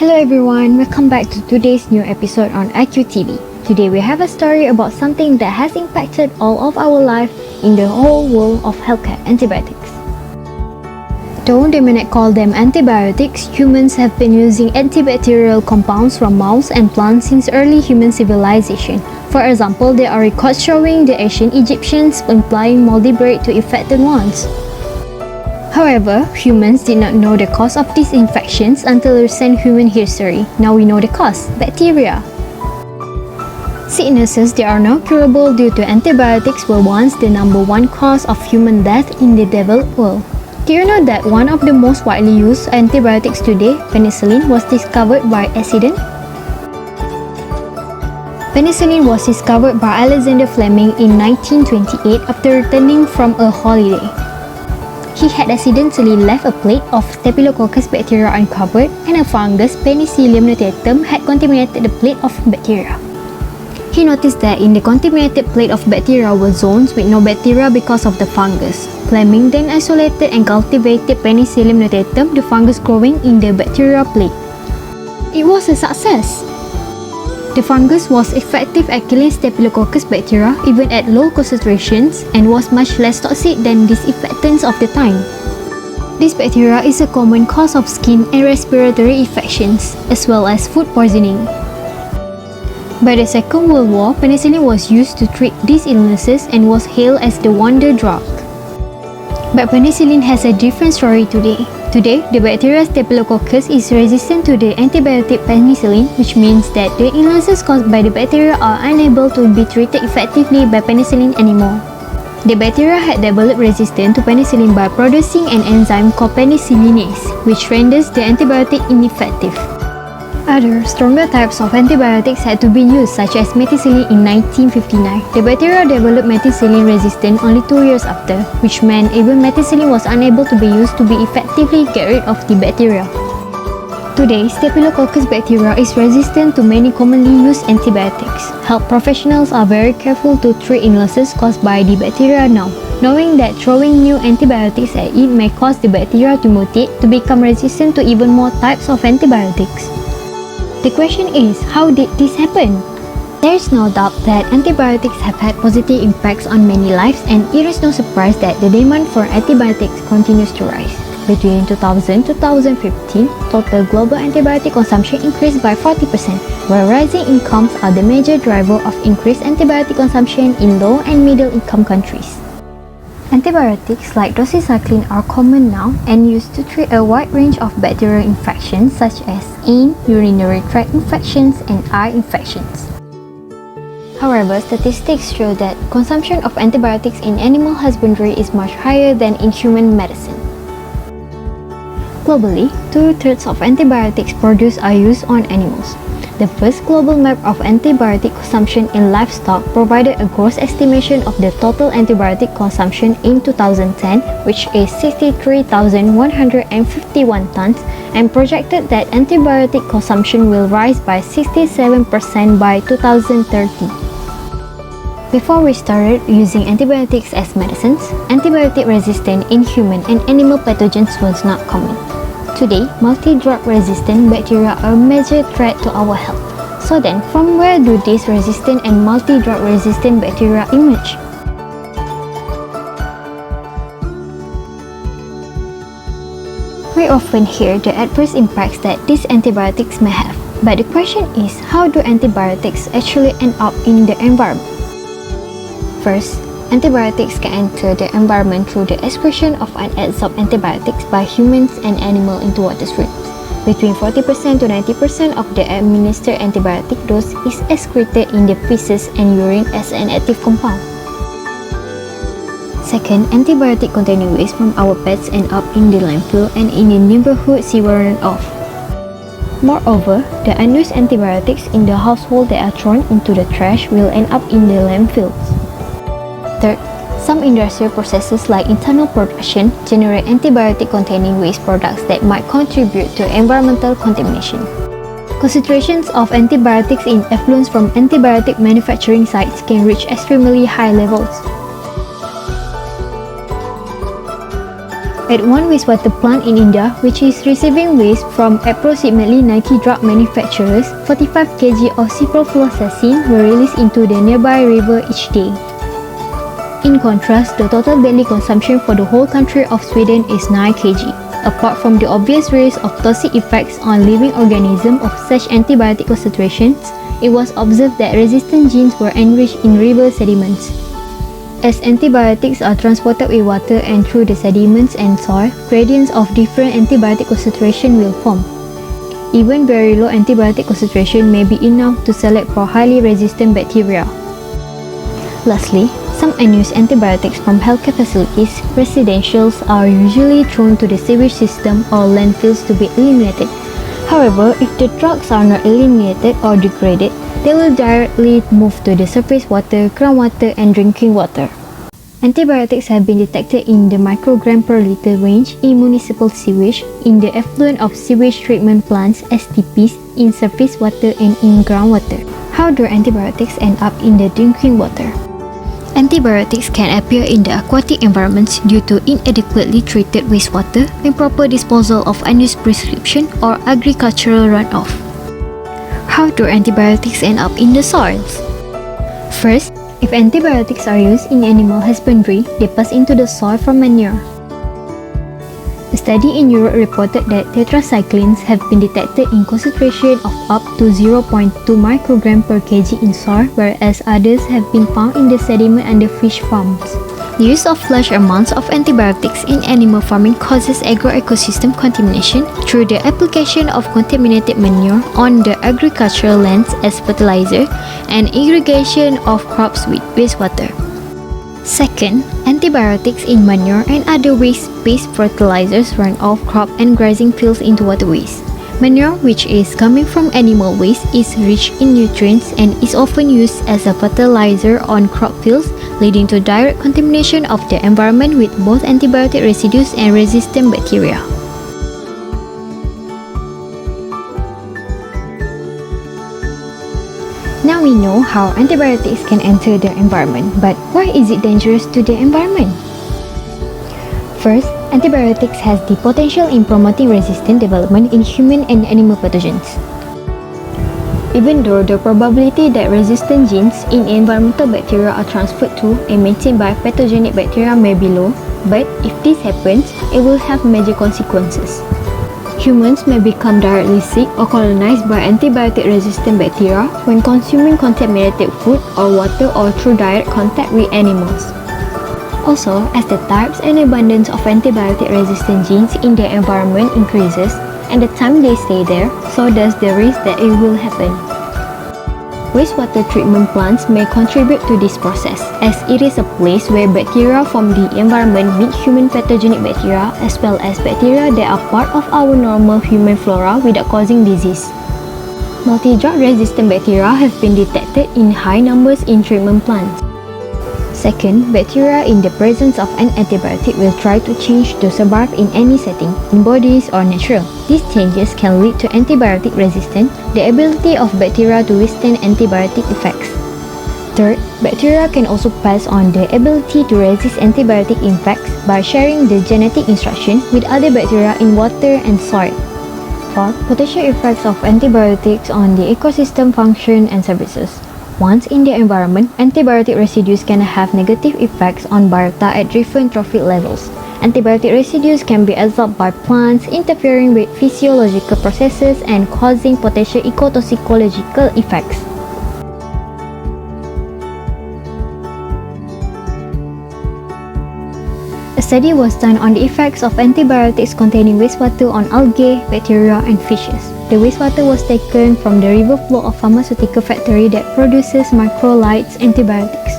Hello everyone, welcome back to today's new episode on IQ Today we have a story about something that has impacted all of our life in the whole world of healthcare, antibiotics. Though they may not call them antibiotics, humans have been using antibacterial compounds from mouse and plants since early human civilization. For example, there are records showing the ancient Egyptians applying moldy bread to infected ones. However, humans did not know the cause of these infections until recent human history. Now we know the cause: bacteria. Sicknesses that are now curable due to antibiotics were once the number one cause of human death in the developed world. Do you know that one of the most widely used antibiotics today, penicillin, was discovered by accident? Penicillin was discovered by Alexander Fleming in 1928 after returning from a holiday. He had accidentally left a plate of Staphylococcus bacteria uncovered, and a fungus, Penicillium notatum, had contaminated the plate of bacteria. He noticed that in the contaminated plate of bacteria were zones with no bacteria because of the fungus. Fleming then isolated and cultivated Penicillium notatum, the fungus growing in the bacteria plate. It was a success! The fungus was effective at killing Staphylococcus bacteria even at low concentrations and was much less toxic than disinfectants of the time. This bacteria is a common cause of skin and respiratory infections, as well as food poisoning. By the Second World War, penicillin was used to treat these illnesses and was hailed as the wonder drug. But penicillin has a different story today. Today, the bacteria Staphylococcus is resistant to the antibiotic penicillin, which means that the illnesses caused by the bacteria are unable to be treated effectively by penicillin anymore. The bacteria had developed resistance to penicillin by producing an enzyme called penicillinase, which renders the antibiotic ineffective. Other, stronger types of antibiotics had to be used, such as methicillin in 1959. The bacteria developed methicillin resistance only 2 years after, which meant even methicillin was unable to be used to be effectively get rid of the bacteria. Today, Staphylococcus bacteria is resistant to many commonly used antibiotics. Health professionals are very careful to treat illnesses caused by the bacteria now, knowing that throwing new antibiotics at it may cause the bacteria to mutate to become resistant to even more types of antibiotics. The question is, how did this happen? There is no doubt that antibiotics have had positive impacts on many lives, and it is no surprise that the demand for antibiotics continues to rise. Between 2000 and 2015, total global antibiotic consumption increased by 40%, while rising incomes are the major driver of increased antibiotic consumption in low and middle income countries. Antibiotics like doxycycline are common now and used to treat a wide range of bacterial infections such as skin, urinary tract infections, and eye infections. However, statistics show that consumption of antibiotics in animal husbandry is much higher than in human medicine. Globally, 2/3 of antibiotics produced are used on animals. The first global map of antibiotic consumption in livestock provided a gross estimation of the total antibiotic consumption in 2010, which is 63,151 tons, and projected that antibiotic consumption will rise by 67% by 2030. Before we started using antibiotics as medicines, antibiotic resistance in human and animal pathogens was not common. Today, multi-drug resistant bacteria are a major threat to our health. So then, from where do these resistant and multi-drug resistant bacteria emerge? We often hear the adverse impacts that these antibiotics may have, but the question is, how do antibiotics actually end up in the environment? First, antibiotics can enter the environment through the excretion of unabsorbed antibiotics by humans and animals into water streams. Between 40% to 90% of the administered antibiotic dose is excreted in the feces and urine as an active compound. Second, antibiotic-containing waste from our pets end up in the landfill and in the neighborhood sewer runoff. Moreover, the unused antibiotics in the household that are thrown into the trash will end up in the landfills. Third, some industrial processes like internal production generate antibiotic-containing waste products that might contribute to environmental contamination. Concentrations of antibiotics in effluents from antibiotic manufacturing sites can reach extremely high levels. At one wastewater plant in India, which is receiving waste from approximately 90 drug manufacturers, 45 kg of ciprofloxacin were released into the nearby river each day. In contrast, the total daily consumption for the whole country of Sweden is 9 kg. Apart from the obvious risk of toxic effects on living organisms of such antibiotic concentrations, it was observed that resistant genes were enriched in river sediments. As antibiotics are transported with water and through the sediments and soil, gradients of different antibiotic concentration will form. Even very low antibiotic concentration may be enough to select for highly resistant bacteria. Lastly, some unused antibiotics from healthcare facilities, residentials are usually thrown to the sewage system or landfills to be eliminated. However, if the drugs are not eliminated or degraded, they will directly move to the surface water, groundwater, and drinking water. Antibiotics have been detected in the microgram per liter range in municipal sewage, in the effluent of sewage treatment plants (STPs), in surface water, and in groundwater. How do antibiotics end up in the drinking water? Antibiotics can appear in the aquatic environments due to inadequately treated wastewater, improper disposal of unused prescription, or agricultural runoff. How do antibiotics end up in the soils? First, if antibiotics are used in animal husbandry, they pass into the soil from manure. A study in Europe reported that tetracyclines have been detected in concentration of up to 0.2 microgram per kg in soil, whereas others have been found in the sediment under fish farms. The use of large amounts of antibiotics in animal farming causes agro-ecosystem contamination through the application of contaminated manure on the agricultural lands as fertilizer and irrigation of crops with wastewater. Second, antibiotics in manure and other waste-based fertilizers run off crop and grazing fields into waterways. Manure, which is coming from animal waste, is rich in nutrients and is often used as a fertilizer on crop fields, leading to direct contamination of the environment with both antibiotic residues and resistant bacteria. Now we know how antibiotics can enter the environment, but why is it dangerous to the environment? First, antibiotics has the potential in promoting resistant development in human and animal pathogens. Even though the probability that resistant genes in environmental bacteria are transferred to and maintained by pathogenic bacteria may be low, but if this happens, it will have major consequences. Humans may become directly sick or colonized by antibiotic-resistant bacteria when consuming contaminated food or water or through direct contact with animals. Also, as the types and abundance of antibiotic-resistant genes in the environment increases, and the time they stay there, so does the risk that it will happen. Wastewater treatment plants may contribute to this process, as it is a place where bacteria from the environment meet human pathogenic bacteria as well as bacteria that are part of our normal human flora without causing disease. Multi-drug resistant bacteria have been detected in high numbers in treatment plants. Second, bacteria in the presence of an antibiotic will try to change to survive in any setting, in bodies or natural. These changes can lead to antibiotic resistance, the ability of bacteria to withstand antibiotic effects. Third, bacteria can also pass on the ability to resist antibiotic effects by sharing the genetic instruction with other bacteria in water and soil. Fourth, potential effects of antibiotics on the ecosystem function and services. Once in the environment, antibiotic residues can have negative effects on biota at different trophic levels. Antibiotic residues can be absorbed by plants, interfering with physiological processes and causing potential ecotoxicological effects. A study was done on the effects of antibiotics containing wastewater on algae, bacteria, and fishes. The wastewater was taken from the river flow of pharmaceutical factory that produces macrolides antibiotics.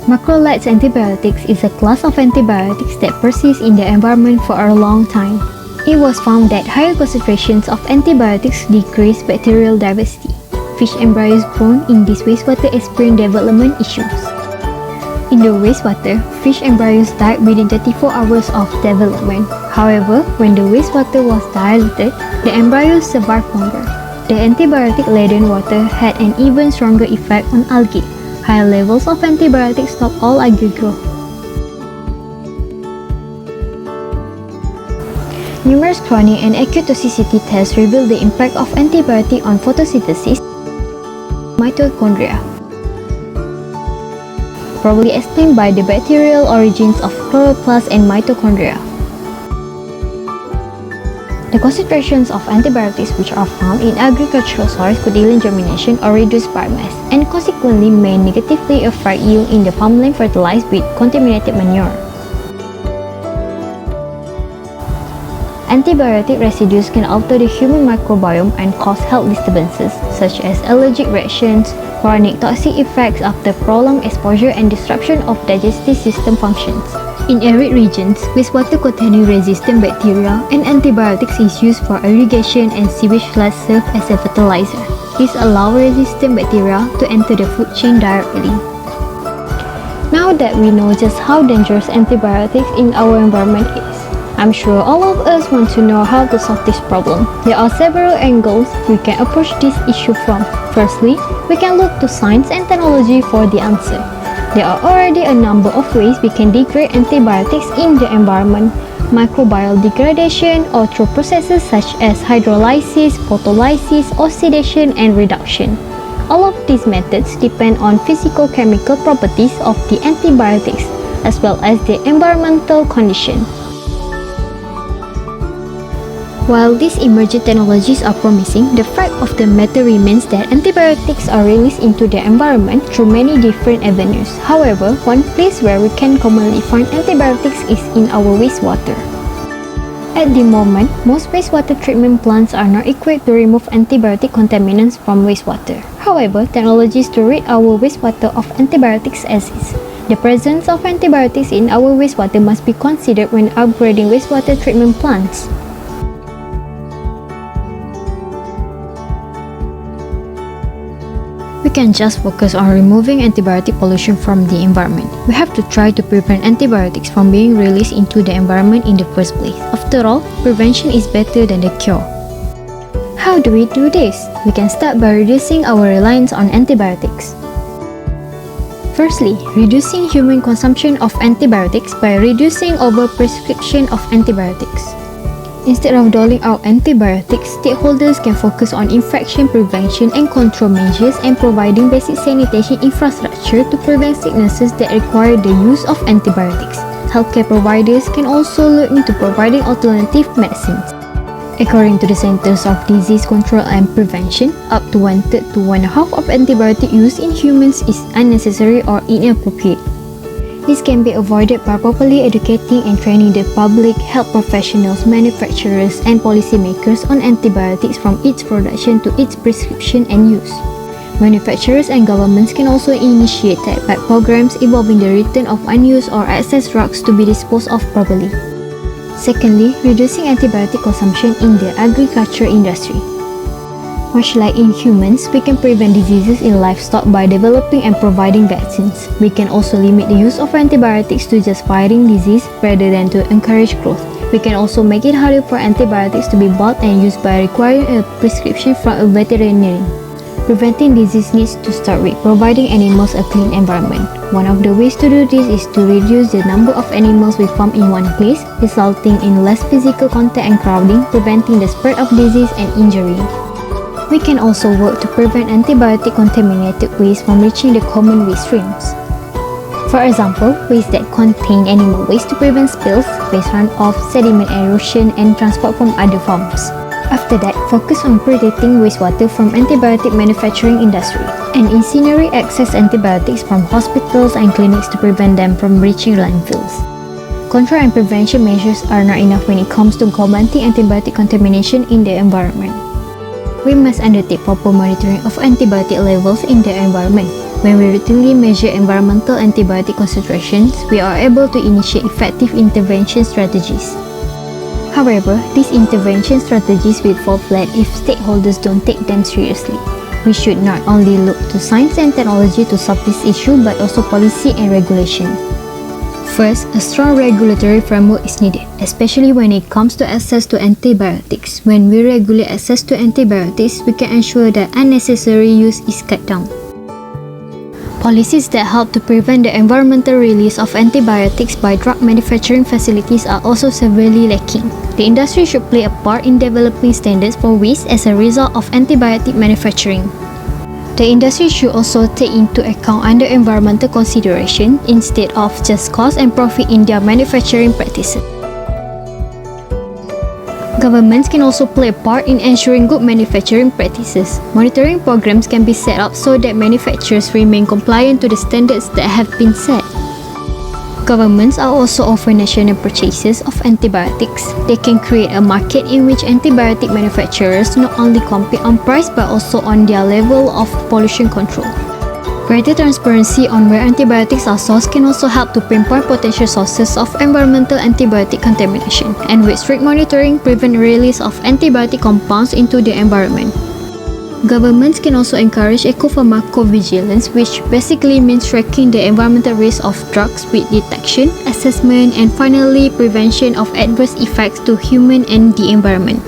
Macrolides antibiotics is a class of antibiotics that persists in the environment for a long time. It was found that higher concentrations of antibiotics decrease bacterial diversity. Fish embryos grown in this wastewater experience development issues. In the wastewater, fish embryos died within 34 hours of development. However, when the wastewater was diluted, the embryos survived longer. The antibiotic-laden water had an even stronger effect on algae. Higher levels of antibiotics stop all algae growth. Numerous chronic and acute toxicity tests reveal the impact of antibiotic on photosynthesis, mitochondria, probably explained by the bacterial origins of chloroplasts and mitochondria. The concentrations of antibiotics which are found in agricultural soils could delay germination or reduce biomass, and consequently may negatively affect yield in the farmland fertilized with contaminated manure. Antibiotic residues can alter the human microbiome and cause health disturbances such as allergic reactions, chronic toxic effects after prolonged exposure, and disruption of digestive system functions. In arid regions, wastewater containing resistant bacteria and antibiotics is used for irrigation, and sewage floods serve as a fertilizer. This allows resistant bacteria to enter the food chain directly. Now that we know just how dangerous antibiotics in our environment is, I'm sure all of us want to know how to solve this problem. There are several angles we can approach this issue from. Firstly, we can look to science and technology for the answer. There are already a number of ways we can degrade antibiotics in the environment: microbial degradation, or through processes such as hydrolysis, photolysis, oxidation, and reduction. All of these methods depend on physicochemical properties of the antibiotics, as well as the environmental condition. While these emerging technologies are promising, the fact of the matter remains that antibiotics are released into the environment through many different avenues. However, one place where we can commonly find antibiotics is in our wastewater. At the moment, most wastewater treatment plants are not equipped to remove antibiotic contaminants from wastewater. However, technologies to rid our wastewater of antibiotics exist. The presence of antibiotics in our wastewater must be considered when upgrading wastewater treatment plants. We can just focus on removing antibiotic pollution from the environment. We have to try to prevent antibiotics from being released into the environment in the first place. After all, prevention is better than the cure. How do we do this? We can start by reducing our reliance on antibiotics. Firstly, reducing human consumption of antibiotics by reducing overprescription of antibiotics. Instead of doling out antibiotics, stakeholders can focus on infection prevention and control measures and providing basic sanitation infrastructure to prevent sicknesses that require the use of antibiotics. Healthcare providers can also look into providing alternative medicines. According to the Centers of Disease Control and Prevention, up to 1/3 to 1/2 of antibiotic use in humans is unnecessary or inappropriate. This can be avoided by properly educating and training the public, health professionals, manufacturers, and policymakers on antibiotics from its production to its prescription and use. Manufacturers and governments can also initiate take-back programs involving the return of unused or excess drugs to be disposed of properly. Secondly, reducing antibiotic consumption in the agriculture industry. Much like in humans, we can prevent diseases in livestock by developing and providing vaccines. We can also limit the use of antibiotics to just fighting disease rather than to encourage growth. We can also make it harder for antibiotics to be bought and used by requiring a prescription from a veterinarian. Preventing disease needs to start with providing animals a clean environment. One of the ways to do this is to reduce the number of animals we farm in one place, resulting in less physical contact and crowding, preventing the spread of disease and injury. We can also work to prevent antibiotic-contaminated waste from reaching the common waste streams. For example, waste that contain animal waste to prevent spills, waste runoff, sediment erosion, and transport from other farms. After that, focus on protecting wastewater from antibiotic manufacturing industry, and incinerate excess antibiotics from hospitals and clinics to prevent them from reaching landfills. Control and prevention measures are not enough when it comes to combating antibiotic contamination in the environment. We must undertake proper monitoring of antibiotic levels in the environment. When we routinely measure environmental antibiotic concentrations, we are able to initiate effective intervention strategies. However, these intervention strategies will fall flat if stakeholders don't take them seriously. We should not only look to science and technology to solve this issue, but also policy and regulation. First, a strong regulatory framework is needed, especially when it comes to access to antibiotics. When we regulate access to antibiotics, we can ensure that unnecessary use is cut down. Policies that help to prevent the environmental release of antibiotics by drug manufacturing facilities are also severely lacking. The industry should play a part in developing standards for waste as a result of antibiotic manufacturing. The industry should also take into account under environmental consideration instead of just cost and profit in their manufacturing practices. Governments can also play a part in ensuring good manufacturing practices. Monitoring programs can be set up so that manufacturers remain compliant to the standards that have been set. Governments are also offer national purchases of antibiotics. They can create a market in which antibiotic manufacturers not only compete on price but also on their level of pollution control. Greater transparency on where antibiotics are sourced can also help to pinpoint potential sources of environmental antibiotic contamination, and with strict monitoring, prevent release of antibiotic compounds into the environment. Governments can also encourage eco-pharmacovigilance, which basically means tracking the environmental risk of drugs with detection, assessment, and finally prevention of adverse effects to human and the environment.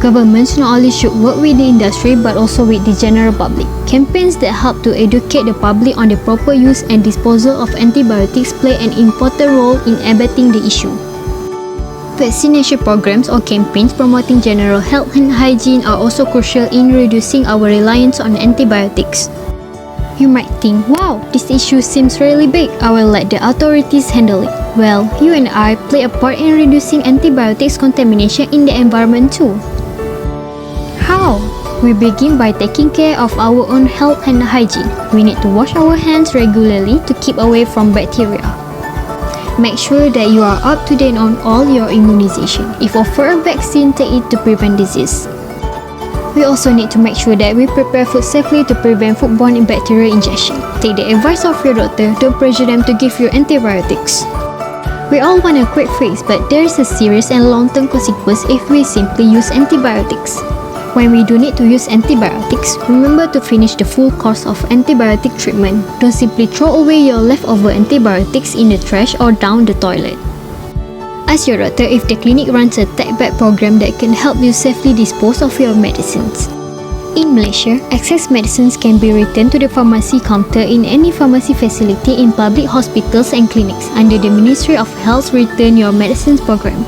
Governments not only should work with the industry but also with the general public. Campaigns that help to educate the public on the proper use and disposal of antibiotics play an important role in abating the issue. Vaccination programs or campaigns promoting general health and hygiene are also crucial in reducing our reliance on antibiotics. You might think, wow, this issue seems really big, I will let the authorities handle it. Well, you and I play a part in reducing antibiotics contamination in the environment too. How? We begin by taking care of our own health and hygiene. We need to wash our hands regularly to keep away from bacteria. Make sure that you are up to date on all your immunization. If offered a vaccine, take it to prevent disease. We also need to make sure that we prepare food safely to prevent foodborne bacterial ingestion. Take the advice of your doctor, don't pressure them to give you antibiotics. We all want a quick fix, but there is a serious and long-term consequence if we simply use antibiotics. When we do need to use antibiotics, remember to finish the full course of antibiotic treatment. Don't simply throw away your leftover antibiotics in the trash or down the toilet. Ask your doctor if the clinic runs a take-back program that can help you safely dispose of your medicines. In Malaysia, excess medicines can be returned to the pharmacy counter in any pharmacy facility in public hospitals and clinics under the Ministry of Health's Return Your Medicines program.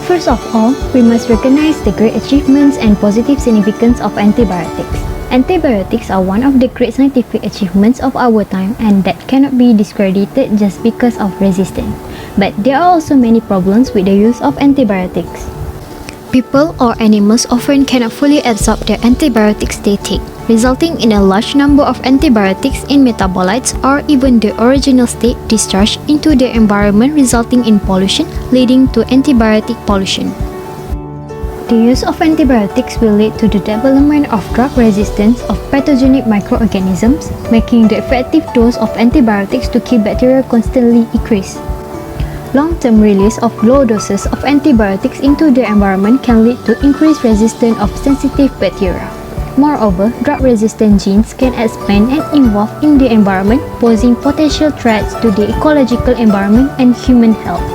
First of all, we must recognize the great achievements and positive significance of antibiotics. Antibiotics are one of the great scientific achievements of our time and that cannot be discredited just because of resistance. But there are also many problems with the use of antibiotics. People or animals often cannot fully absorb the antibiotics they take, resulting in a large number of antibiotics in metabolites or even the original state discharged into the environment, resulting in pollution, leading to antibiotic pollution. The use of antibiotics will lead to the development of drug resistance of pathogenic microorganisms, making the effective dose of antibiotics to kill bacteria constantly increase. Long-term release of low doses of antibiotics into the environment can lead to increased resistance of sensitive bacteria. Moreover, drug-resistant genes can expand and evolve in the environment, posing potential threats to the ecological environment and human health.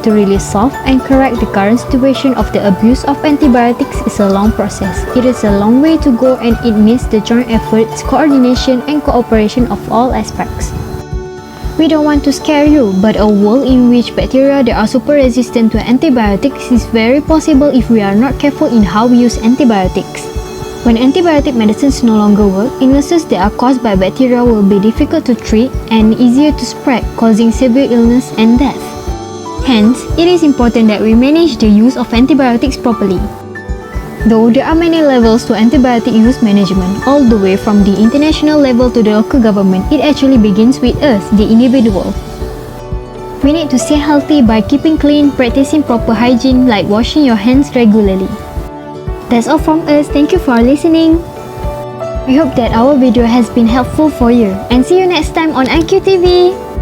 To really solve and correct the current situation of the abuse of antibiotics is a long process. It is a long way to go and it needs the joint efforts, coordination and cooperation of all aspects. We don't want to scare you, but a world in which bacteria that are super resistant to antibiotics is very possible if we are not careful in how we use antibiotics. When antibiotic medicines no longer work, illnesses that are caused by bacteria will be difficult to treat and easier to spread, causing severe illness and death. Hence, it is important that we manage the use of antibiotics properly. Though there are many levels to antibiotic use management, all the way from the international level to the local government, it actually begins with us, the individual. We need to stay healthy by keeping clean, practicing proper hygiene like washing your hands regularly. That's all from us. Thank you for listening. We hope that our video has been helpful for you and see you next time on IQTV.